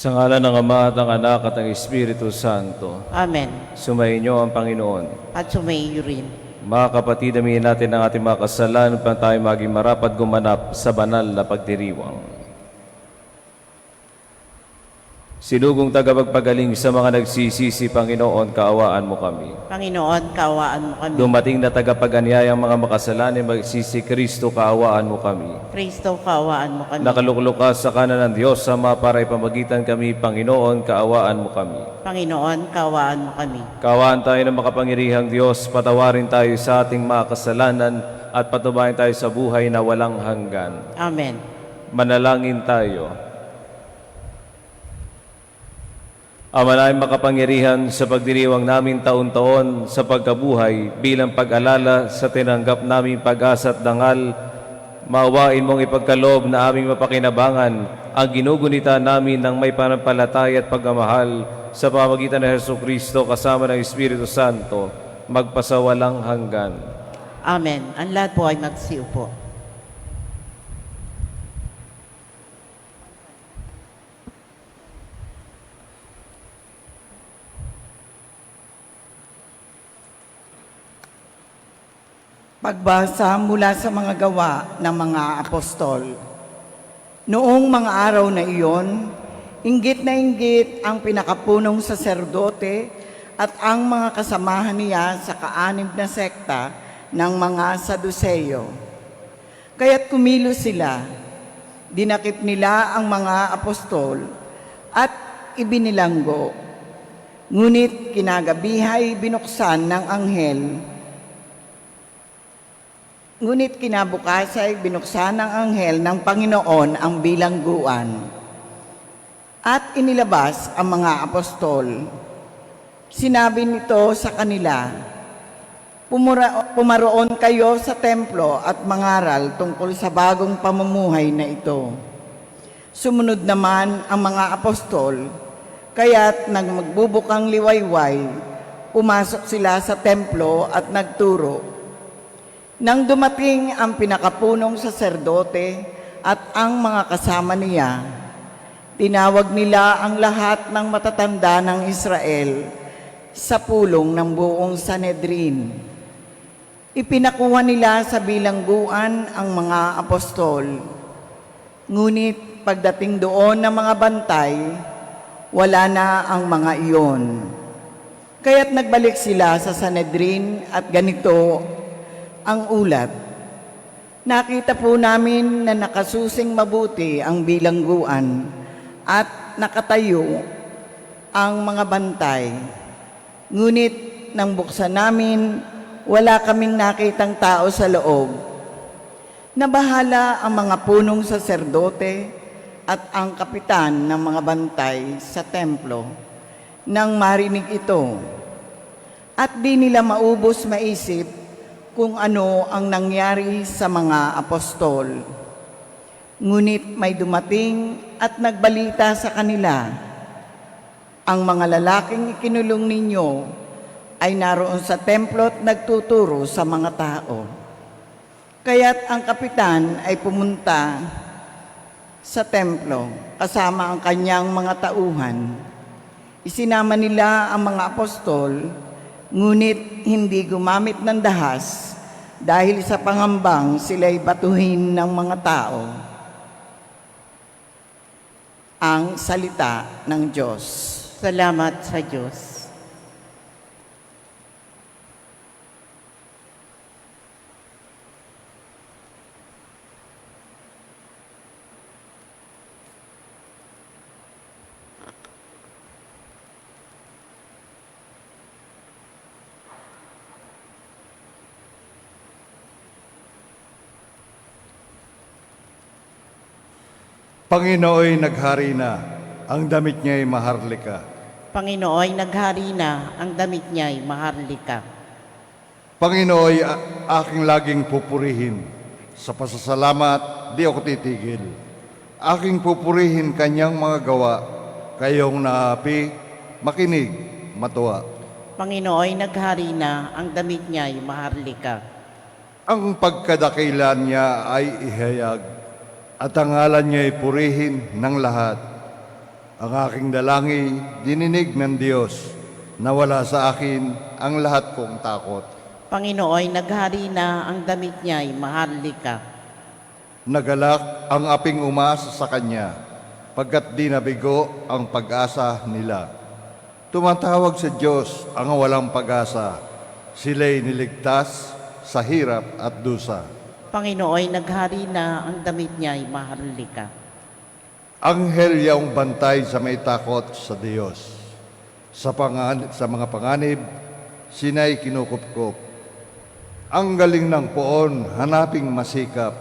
Sa ngalan ng Ama at ng Anak at ng Espiritu Santo. Amen. Sumainyo ang Panginoon. At sumaiyo rin. Mga kapatid, aminin natin ang ating mga kasalanan upang tayo maging marapat gumanap sa banal na pagdiriwang. Sinugong tagapagpagaling sa mga nagsisisi, Panginoon, kaawaan mo kami. Panginoon, kaawaan mo kami. Dumating na tagapag-anyayang mga makasalanan, magsisi Kristo, kaawaan mo kami. Kristo, kaawaan mo kami. Nakaluklok ka sa kanan ng Diyos, Ama, para ipamagitan kami, Panginoon, kaawaan mo kami. Panginoon, kaawaan mo kami. Kaawaan tayo ng makapangyarihang Diyos, patawarin tayo sa ating mga kasalanan at patubayan tayo sa buhay na walang hanggan. Amen. Manalangin tayo. Ama namin makapangyarihan, sa pagdiriwang namin taon-taon sa pagkabuhay bilang pag-alala sa tinanggap naming pag-asa at dangal, maawain mong ipagkaloob na aming mapakinabangan ang ginugunita namin ng may panampalataya at pagmamahal sa pamamagitan ng Jesucristo kasama ng Espiritu Santo, magpasawalang hanggan. Amen. Ang lahat po ay magsiupo. Pagbasa mula sa mga gawa ng mga apostol. Noong mga araw na iyon, inggit na inggit ang pinakapunong saserdote at ang mga kasamahan niya sa kaanib na sekta ng mga Saduseyo. Kaya't kumilos sila, dinakip nila ang mga apostol at ibinilanggo. Ngunit kinagabihay binuksan ng anghel. Ngunit kinabukas ay binuksan ng anghel ng Panginoon ang bilangguan at inilabas ang mga apostol. Sinabi nito sa kanila, pumaroon kayo sa templo at mangaral tungkol sa bagong pamumuhay na ito. Sumunod naman ang mga apostol, kaya't nang magbubukang liwayway, pumasok sila sa templo at nagturo. Nang dumating ang pinakapunong saserdote at ang mga kasama niya, tinawag nila ang lahat ng matatanda ng Israel sa pulong ng buong Sanhedrin. Ipinakuha nila sa bilangguan ang mga apostol. Ngunit pagdating doon ng mga bantay, wala na ang mga iyon. Kaya't nagbalik sila sa Sanhedrin at ganito ang ulat. Nakita po namin na nakasusing mabuti ang bilangguan at nakatayo ang mga bantay. Ngunit nang buksan namin, wala kaming nakitang tao sa loob. Nabahala ang mga punong saserdote at ang kapitan ng mga bantay sa templo nang marinig ito. At di nila maubos maisip kung ano ang nangyari sa mga apostol. Ngunit may dumating at nagbalita sa kanila, ang mga lalaking ikinulong ninyo ay naroon sa templo at nagtuturo sa mga tao. Kaya't ang kapitan ay pumunta sa templo kasama ang kanyang mga tauhan. Isinama nila ang mga apostol, ngunit hindi gumamit ng dahas dahil sa pangambang sila'y batuhin ng mga tao. Ang salita ng Diyos. Salamat sa Diyos. Panginooy naghari na, ang damit niya'y maharlika. Panginooy naghari na, ang damit niya'y maharlika. Panginooy aking laging pupurihin. Sa pasasalamat, di ako titigil. Aking pupurihin kanyang mga gawa, kayong naapi, makinig, matuwa. Panginooy naghari na, ang damit niya'y maharlika. Ang pagkadakilan niya ay ihayag, at ang ngalan niya'y purihin ng lahat. Ang aking dalangin, dininig ng Diyos, nawala sa akin ang lahat kong takot. Panginoon, naghari na ang damit niya'y maharlika. Nagalak ang aping umasa sa Kanya, pagkat di nabigo ang pag-asa nila. Tumatawag sa Diyos ang walang pag-asa, sila'y niligtas sa hirap at dusa. Panginoon, naghari na ang damit niya'y maharlika. Anghel yung bantay sa may takot sa Diyos. Sa mga panganib, sinay kinukupkop. Ang galing ng poon, hanaping masikap.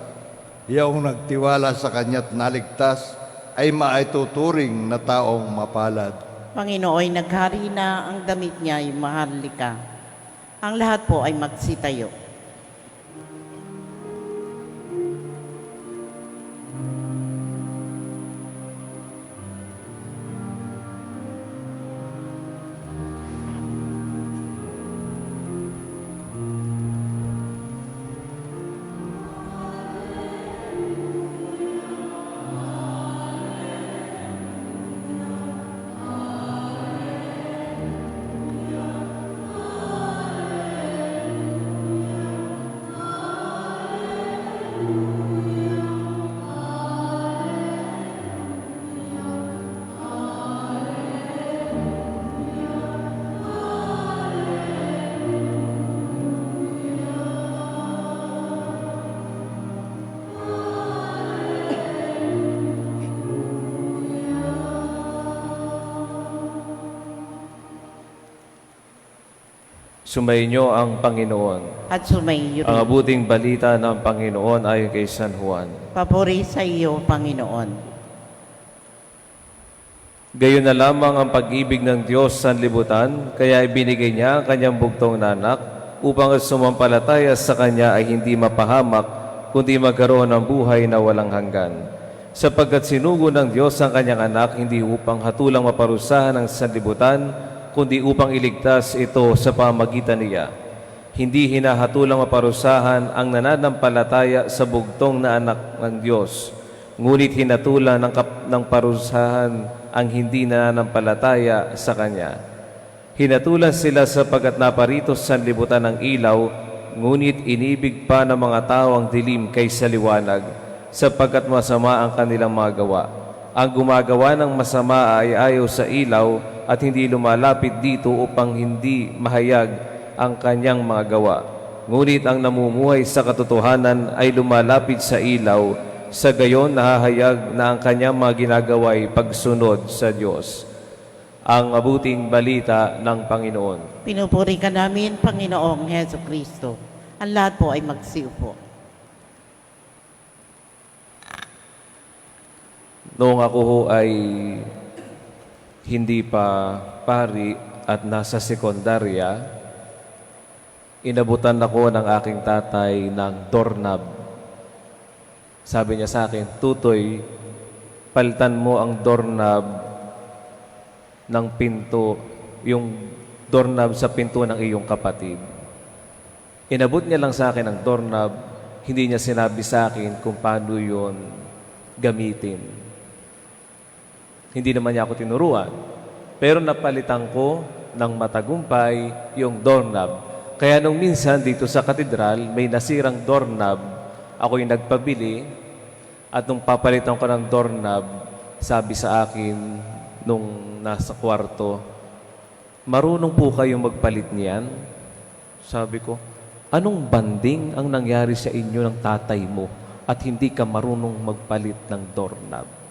Yung nagtiwala sa kanya't naligtas, ay maituturing na taong mapalad. Panginoon, naghari na ang damit niya'y maharlika. Ang lahat po ay magsitayo. Sumainyo ang Panginoon. At sumayo Ang rin. abuting balita ng Panginoon ayon kay San Juan. Papuri sa iyo, Panginoon. Gayon na lamang ang pag-ibig ng Diyos sa libutan, kaya ibinigay niya ang kanyang bugtong na anak upang ang sumampalataya sa kanya ay hindi mapahamak, kundi magkaroon ng buhay na walang hanggan. Sapagkat sinugo ng Diyos ang kanyang anak hindi upang hatulang maparusahan ang sanlibutan, kundi upang iligtas ito sa pamagitan niya. Hindi hinahatulang maparusahan ang nananampalataya sa bugtong na anak ng Diyos, ngunit hinatulan ng parusahan ang hindi nananampalataya sa Kanya. Hinatulan sila sapagkat naparito sa sanlibutan ng ilaw, ngunit inibig pa ng mga tao ang dilim kaysa liwanag, sapagkat masama ang kanilang mga gawa. Ang gumagawa ng masama ay ayaw sa ilaw at hindi lumalapit dito upang hindi mahayag ang kanyang mga gawa. Ngunit ang namumuhay sa katotohanan ay lumalapit sa ilaw, sa gayon nahahayag na ang kanyang mga ginagawa ay pagsunod sa Diyos. Ang mabuting balita ng Panginoon. Pinupuri ka namin, Panginoong Heso Kristo. Ang lahat po ay magsiupo. Noong ako ho ay hindi pa pari at nasa sekundarya, inabutan ako ng aking tatay ng doorknob. Sabi niya sa akin, "Tutoy, palitan mo ang doorknob ng pinto, yung doorknob sa pinto ng iyong kapatid." Inabot niya lang sa akin ang doorknob, hindi niya sinabi sa akin kung paano yun gamitin. Hindi naman niya ako tinuruan. Pero napalitan ko ng matagumpay yung doorknob. Kaya nung minsan dito sa katedral, may nasirang doorknob, ako yung nagpabili. At nung papalitan ko ng doorknob, sabi sa akin nung nasa kwarto, "Marunong po kayong magpalit niyan?" Sabi ko, "Anong banding ang nangyari sa inyo ng tatay mo at hindi ka marunong magpalit ng doorknob?"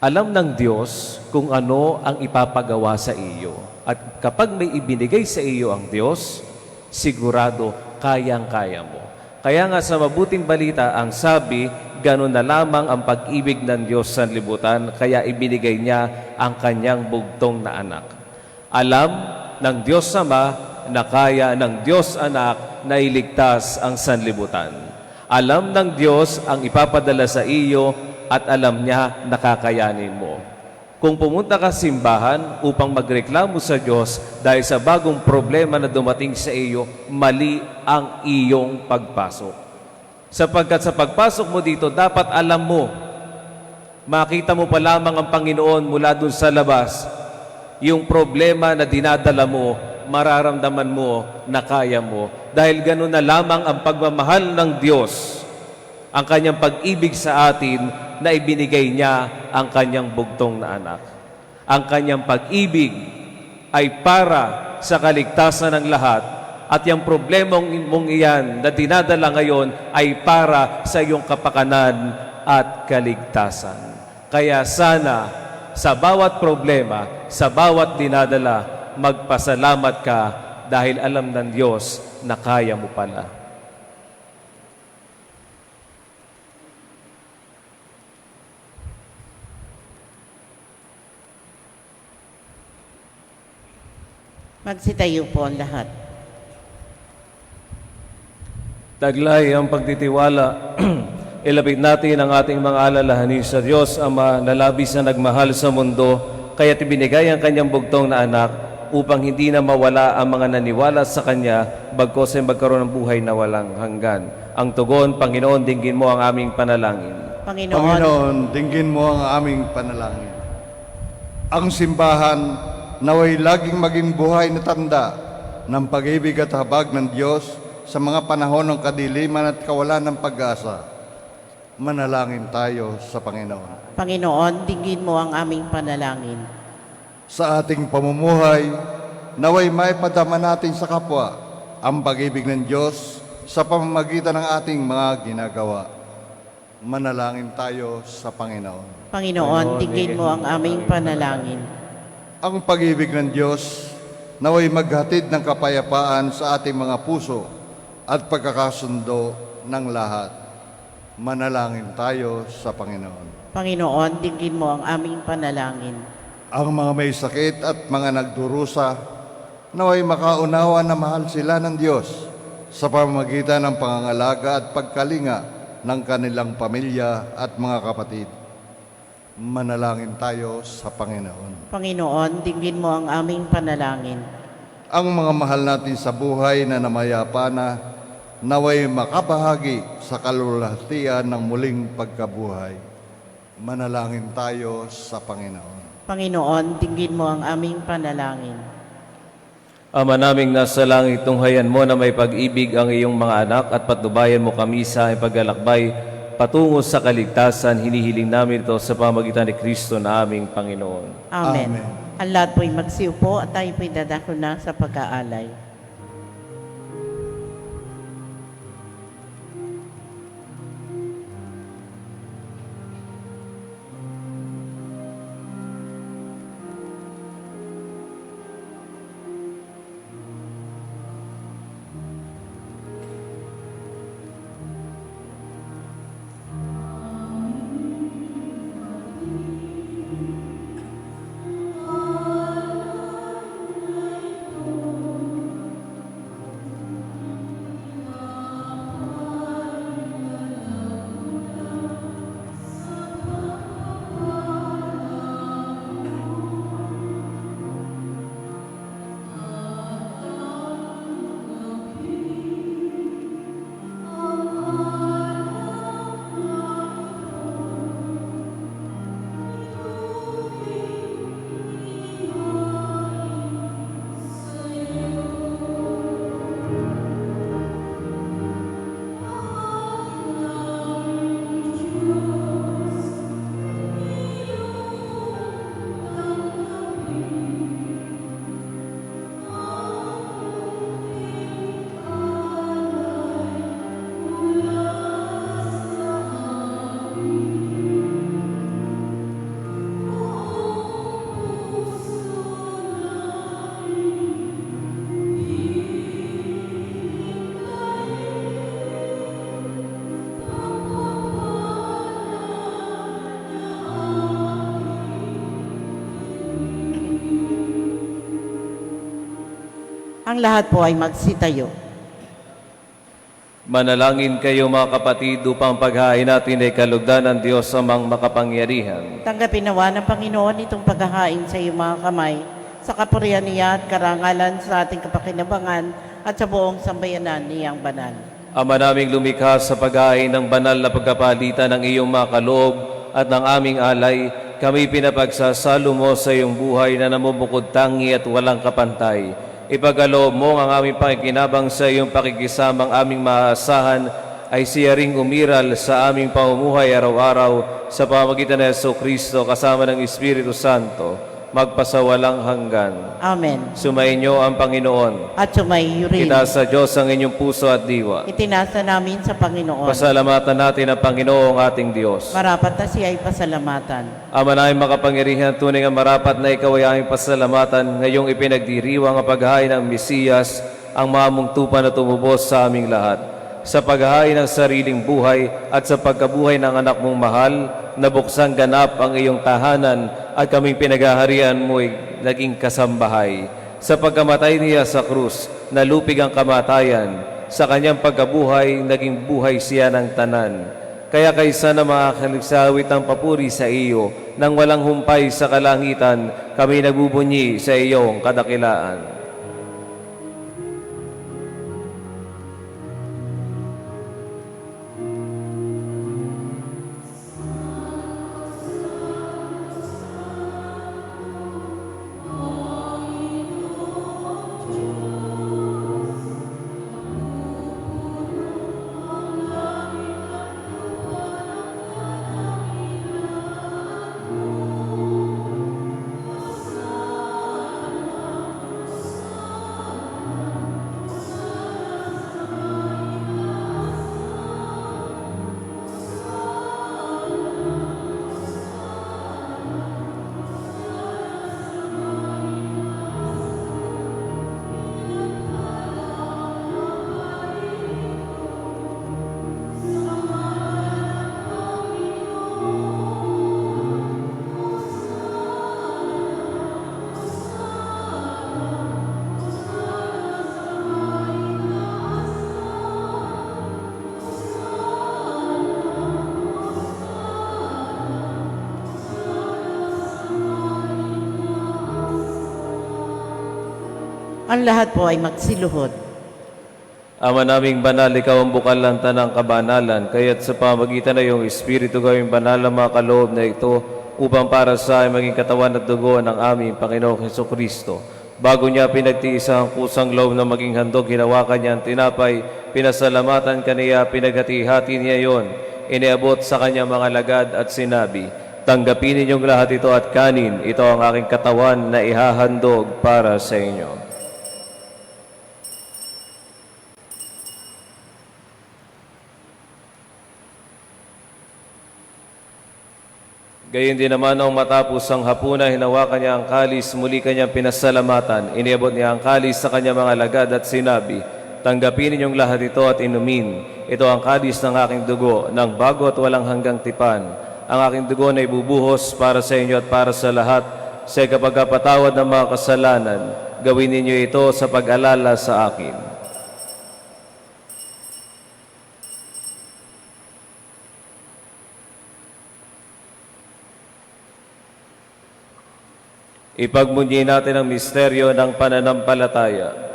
Alam ng Diyos kung ano ang ipapagawa sa iyo. At kapag may ibinigay sa iyo ang Diyos, sigurado kayang-kaya mo. Kaya nga sa mabuting balita, ang sabi, ganun na lamang ang pag-ibig ng Diyos sa libutan, kaya ibinigay niya ang kanyang bugtong na anak. Alam ng Diyos Ama na kaya ng Diyos Anak na iligtas ang sanlibutan. Alam ng Diyos ang ipapadala sa iyo at alam niya na kakayanin mo. Kung pumunta ka sa simbahan upang magreklamo sa Diyos dahil sa bagong problema na dumating sa iyo, mali ang iyong pagpasok. Sapagkat sa pagpasok mo dito, dapat alam mo Makita mo pa lamang ang Panginoon mula dun sa labas. Yung problema na dinadala mo, mararamdaman mo na kaya mo. Dahil ganun na lamang ang pagmamahal ng Diyos, ang kanyang pag-ibig sa atin na ibinigay niya ang kanyang bugtong na anak. Ang kanyang pag-ibig ay para sa kaligtasan ng lahat at yung problemang mong iyan na dinadala ngayon ay para sa iyong kapakanan at kaligtasan. Kaya sana sa bawat problema, sa bawat dinadala, magpasalamat ka dahil alam ng Diyos na kaya mo pala. Magsitayo po ang lahat. Taglay ang pagtitiwala. Ilapit natin ang ating mga alalahanin sa Diyos, Ama, na labis na nagmahal sa mundo, kaya ibinigay ang kanyang bugtong na anak upang hindi na mawala ang mga naniwala sa Kanya, bagkos ay magkaroon ng buhay na walang hanggan. Ang tugon, Panginoon, dinggin mo ang aming panalangin. Panginoon, dinggin mo ang aming panalangin. Ang simbahan naway laging maging buhay na tanda ng pag-ibig at habag ng Diyos sa mga panahon ng kadiliman at kawalan ng pag-asa. Manalangin tayo sa Panginoon. Panginoon, dinggin mo ang aming panalangin. Sa ating pamumuhay, naway maipadama natin sa kapwa ang pag-ibig ng Diyos sa pamamagitan ng ating mga ginagawa. Manalangin tayo sa Panginoon. Panginoon, dinggin mo ang aming panalangin. Ang pag-ibig ng Diyos naway maghatid ng kapayapaan sa ating mga puso at pagkakasundo ng lahat. Manalangin tayo sa Panginoon. Panginoon, dinggin mo ang aming panalangin. Ang mga may sakit at mga nagdurusa, naway makaunawa na mahal sila ng Diyos sa pamamagitan ng pangangalaga at pagkalinga ng kanilang pamilya at mga kapatid. Manalangin tayo sa Panginoon. Panginoon, dinggin mo ang aming panalangin. Ang mga mahal natin sa buhay na namayapa na, naway makabahagi sa kalulahatian ng muling pagkabuhay. Manalangin tayo sa Panginoon. Panginoon, dinggin mo ang aming panalangin. Ama naming nasa langit, tunghayan mo na may pag-ibig ang iyong mga anak at patnubayan mo kami sa paglalakbay patungo sa kaligtasan. Hinihiling namin ito sa pamagitan ni Kristo na aming Panginoon. Amen. Amen. Ang lahat po'y magsiupo at tayo po'y dadako na sa pag-aalay. Ang lahat po ay magsitayo. Manalangin kayo mga kapatid upang paghain natin ay kalugdan ng Diyos amang makapangyarihan. Tanggapin nawa ng Panginoon itong paghahain sa iyong mga kamay, sa kapurihan niya at karangalan sa ating kapakinabangan at sa buong sambayanan niyang banal. Ama naming lumikha sa paghain ng banal na pagkapalitan ng iyong mga kaloob, at ng aming alay, kami pinapagsasalo mo sa iyong buhay na namumukod tangi at walang kapantay. Ipagkaloob mo ang aming pakikinabang sa iyong pakikisamang aming maaasahan ay siya ring umiral sa aming pamumuhay araw-araw sa pamamagitan ng Jesucristo kasama ng Espiritu Santo, magpasawalang hanggan. Amen. Sumainyo ang Panginoon. At sumayo rin. Itaas sa Diyos ang inyong puso at diwa. Itinasa namin sa Panginoon. Pasalamatan natin ang Panginoong ating Diyos. Marapat na siya ay pasalamatan. Ama namin makapangyarihan, tunay ang marapat na ikaw ay aming pasalamatan ngayong ipinagdiriwang ang paghahain ng Mesiyas, ang mamong tupa na tumubos sa aming lahat. Sa paghahain ng sariling buhay at sa pagkabuhay ng anak mong mahal, nabuksang ganap ang iyong tahanan at kaming pinaghaharian mo'y naging kasambahay. Sa pagkamatay niya sa krus, nalupig ang kamatayan. Sa kanyang pagkabuhay, naging buhay siya ng tanan. Kaya kaysa na makakaligsawit ang papuri sa iyo, nang walang humpay sa kalangitan, kami nagbubunyi sa iyong kadakilaan. Ang lahat po ay magsiluhod. Ama naming banal, ikaw ang bukal ng tanang kabanalan, kaya't sa pamagitan na iyong Espiritu gawing banal ang mga kaloob na ito upang para sa ay maging katawan at dugo ng aming Panginoong Hesukristo. Bago niya pinagtiisa ang kusang loob na maging handog, hinawakan niya ang tinapay, pinasalamatan kaniya, pinaghati-hati niya yon, iniabot sa kanyang mga lagad at sinabi, "Tanggapin ninyong lahat ito at kanin, ito ang aking katawan na ihahandog para sa inyo." Gayon din naman nung matapos ang hapunan, hinawakan niya ang kalis, muli kanyang pinasalamatan. Iniabot niya ang kalis sa kanyang mga lagad at sinabi, "Tanggapin ninyong lahat ito at inumin. Ito ang kalis ng aking dugo, ng bago at walang hanggang tipan. Ang aking dugo na ibubuhos para sa inyo at para sa lahat sa kapagpatawad ng mga kasalanan. Gawin ninyo ito sa pag-alala sa akin." Ipagmunyi natin ang misteryo ng pananampalataya.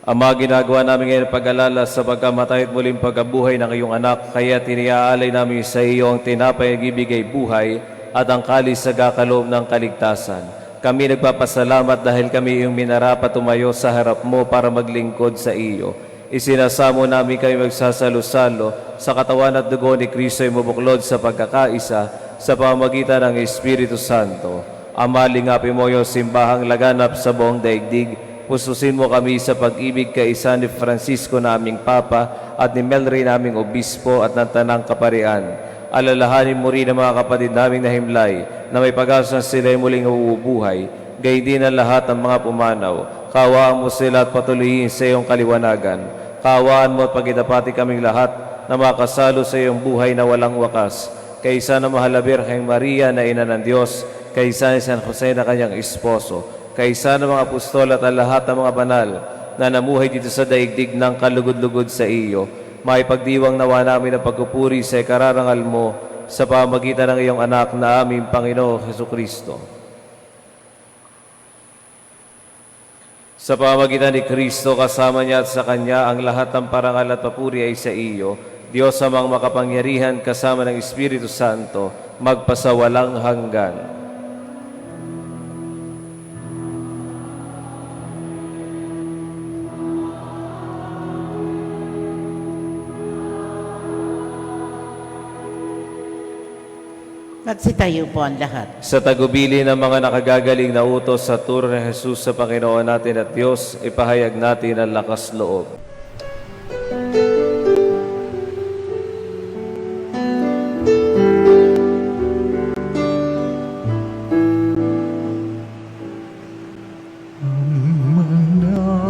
Ama, ginagawa namin ngayon pag-alala sa pagkamatay at muling pagkabuhay ng iyong anak, kaya tiniaalay namin sa iyo ang tinapay na ibigay buhay at ang kalis sa kakaloob ng kaligtasan. Kami nagpapasalamat dahil kami iyong minarapat tumayo sa harap mo para maglingkod sa iyo. Isinasamo namin kami magsasalo-salo sa katawan at dugo ni Kristo ay mabuklod sa pagkakaisa sa pamamagitan ng Espiritu Santo. Ama, lingapin mo yung simbahang laganap sa buong daigdig. Pususin mo kami sa pag-ibig kaisa ni Francisco naming Papa at ni Melry naming Obispo at ng Tanang Kaparian. Alalahanin mo rin ang mga kapatid naming nahimlay na may pag-asa sila'y muling uubuhay. Gayon din ang lahat ng mga pumanaw Kaawaan mo sila at patuloyin sa iyong kaliwanagan. Kaawaan mo at pagidapati kaming lahat na makasalo sa iyong buhay na walang wakas. Kaysa na mahal na Birheng Maria na ina ng Diyos, kaysa ni San Jose na kanyang esposo, kaysa ng mga apostol at ang lahat ng mga banal na namuhay dito sa daigdig ng kalugod-lugod sa iyo, maipagdiwang nawa namin ang pagpupuri sa ikararangal mo sa pamagitan ng iyong anak na aming Panginoong Hesukristo. Sa pamamagitan ni Kristo, kasama niya at sa Kanya, ang lahat ng parangal at papuri ay sa iyo, Diyos amang makapangyarihan kasama ng Espiritu Santo, magpasawalang hanggan. Magsitayo po ang lahat. Sa tagubili ng mga nakagagaling na utos sa turo ni Jesus sa Panginoon natin at Diyos, ipahayag natin ang lakas loob.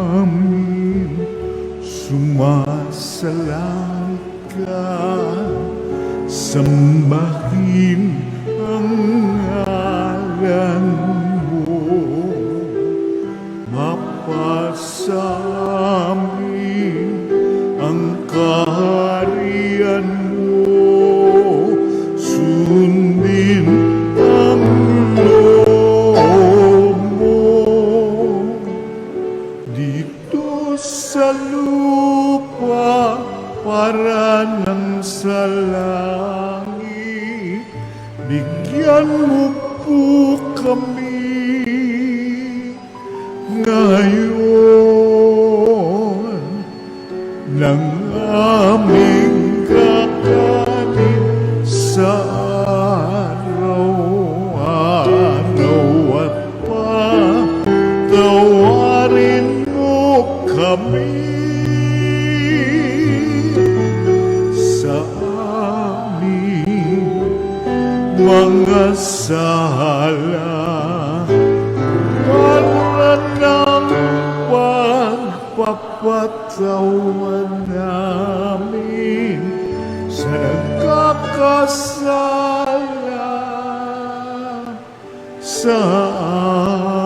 namin sumasalangit ka, sambahin ang ngalan mo, mapasamin ang kaharian mo, sundin ang loob mo dito sa lupa para ng sa langit. Bigyan mo po kami ngayon ng aming kakanin sa araw-araw at patawarin mo kami sa aming mga sala para ng pagpapatawa namin sa nagkakasala sa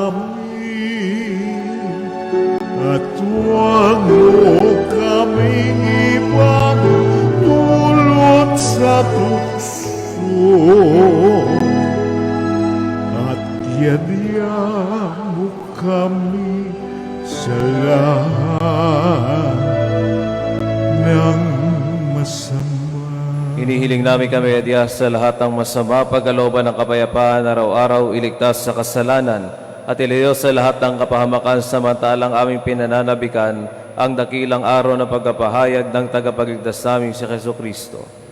amin, at huwag mo kaming ipagdulot sa tukso, at yadya mo kami sa lahat ng masama. Hinihiling namin kami, Diyos, sa lahat ng masama, pagkalooban ng kapayapaan, araw-araw iligtas sa kasalanan, at ilayos sa lahat ng kapahamakan samantalang aming pinananabikan ang dakilang araw na pagkapahayag ng tagapagligtas namin si Jesucristo.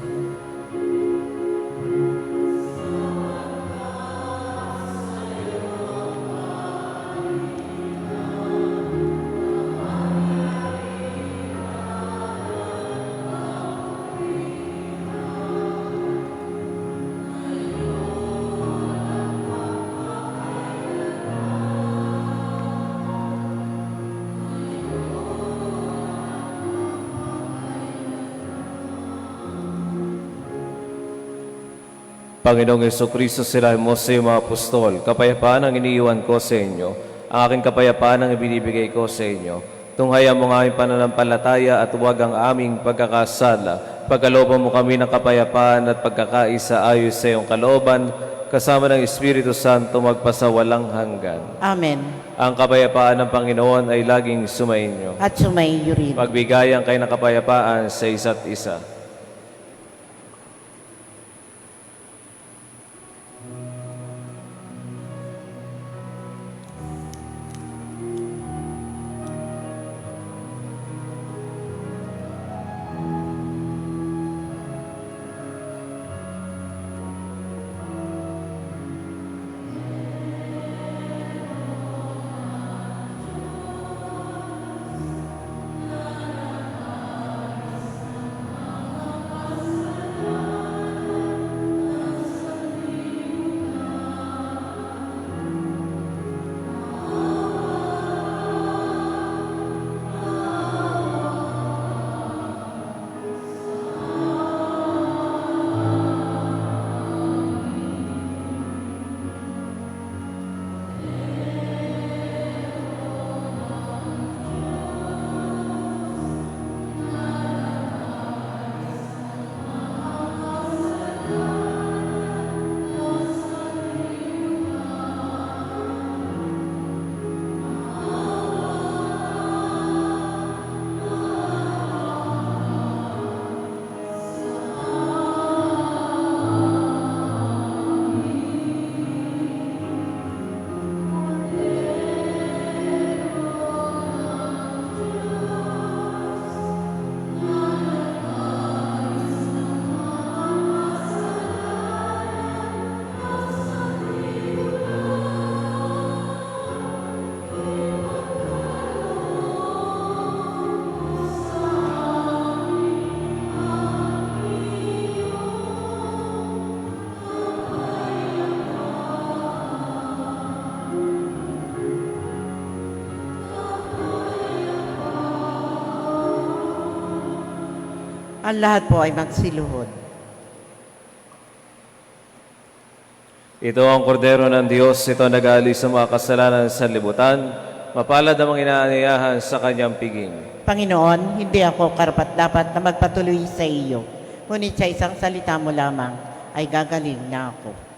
Panginoong Jesucristo, sirahin mo sa iyong mga apostol, kapayapaan ang iniiwan ko sa inyo, ang aking kapayapaan ang ibinibigay ko sa inyo. Tunghayan mo ang aming pananampalataya at huwag ang aming pagkakasala. Pagkalooban mo kami ng kapayapaan at pagkakaisa ayos sa iyong kalooban, kasama ng Espiritu Santo magpasawalang hanggan. Amen. Ang kapayapaan ng Panginoon ay laging sumainyo. At sumainyo rin. Pagbigayan kayo ng kapayapaan sa isa't isa. Ang lahat po ay magsiluhod. Ito ang kordero ng Diyos, ito nag-aalis sa mga kasalanan sa libutan. Mapalad ang mga inaanyayahan sa kanyang piging. Panginoon, hindi ako karapat-dapat na magpatuloy sa iyo. Ngunit sa isang salita mo lamang ay gagaling na ako.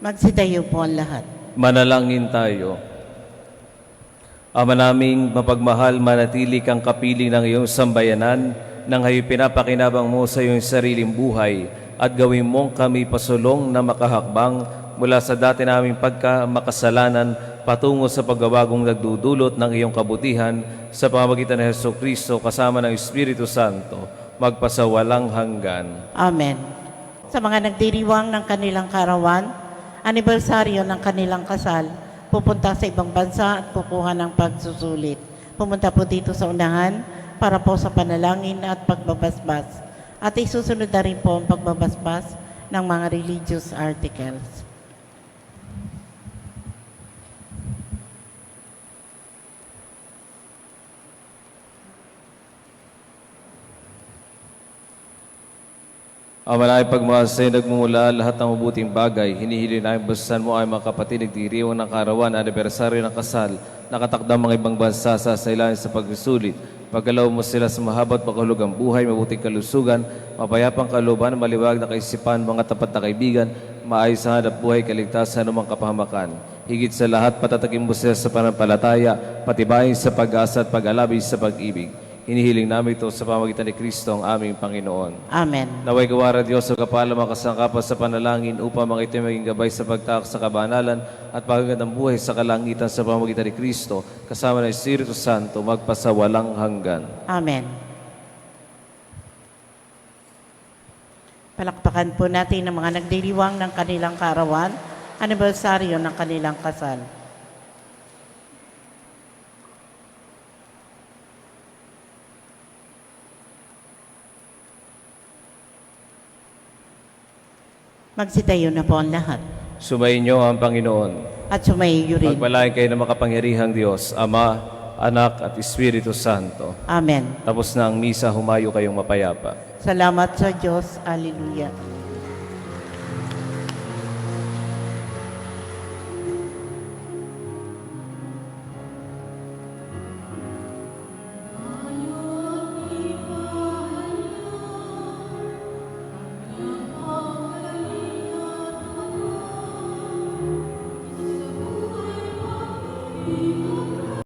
Magsitayo po ang lahat. Manalangin tayo. Ama naming mapagmahal, manatili kang kapiling ng iyong sambayanan nang hayo'y pinapakinabang mo sa iyong sariling buhay at gawin mong kami pasulong na makahakbang mula sa dati naming pagkamakasalanan patungo sa pagbabagong nagdudulot ng iyong kabutihan sa pamamagitan ng Hesukristo kasama ng Espiritu Santo, magpasawalang hanggan. Amen. Sa mga nagdiriwang ng kanilang karawan, anibersaryo ng kanilang kasal, pupunta sa ibang bansa at kukuha ng pagsusulit. Pumunta po dito sa unahan para po sa panalangin at pagbabasbas. At isusunod na rin po ang pagbabasbas ng mga religious articles. Ama namin pagmahal sa'yo, nagmumula lahat ng mabuting bagay. Hinihili namin basasan mo ay mga kapatid, nagdiriwang ng karawan, anibersaryo ng kasal, nakatakdang mga ibang bansa sa ilalim sa pagsusulit. Pagkalaw mo sila sa mahabat makahulugang buhay, mabuting kalusugan, mapayapang kalooban, maliwag na kaisipan, mga tapat na kaibigan, maayos ang hanap buhay, kaligtasan, anumang kapahamakan. Higit sa lahat, patatakin mo sila sa pananampalataya, patibayin sa pag-asa at pag-alabis sa pag-ibig. Hinihiling namin ito sa pamamagitan ni Kristo ang aming Panginoon. Amen. Naway gawara Diyos sa kapala makasangkapan sa panalangin upang mga ito maging gabay sa pagtaak sa kabanalan at pagagandang buhay sa kalangitan sa pamamagitan ni Kristo kasama ng Espiritu Santo magpasawalang hanggan. Amen. Palakpakan po natin ang mga nagdiriwang ng kanilang karawan, anibersaryo ng kanilang kasal. Magsitayo na po ang lahat. Sumayin ang Panginoon. At sumaiyo rin. Magpalain kayo ng makapangyarihang Diyos, Ama, Anak at Espiritu Santo. Amen. Tapos na ang misa, humayo kayong mapayapa. Salamat sa Diyos. Alleluia. Amen.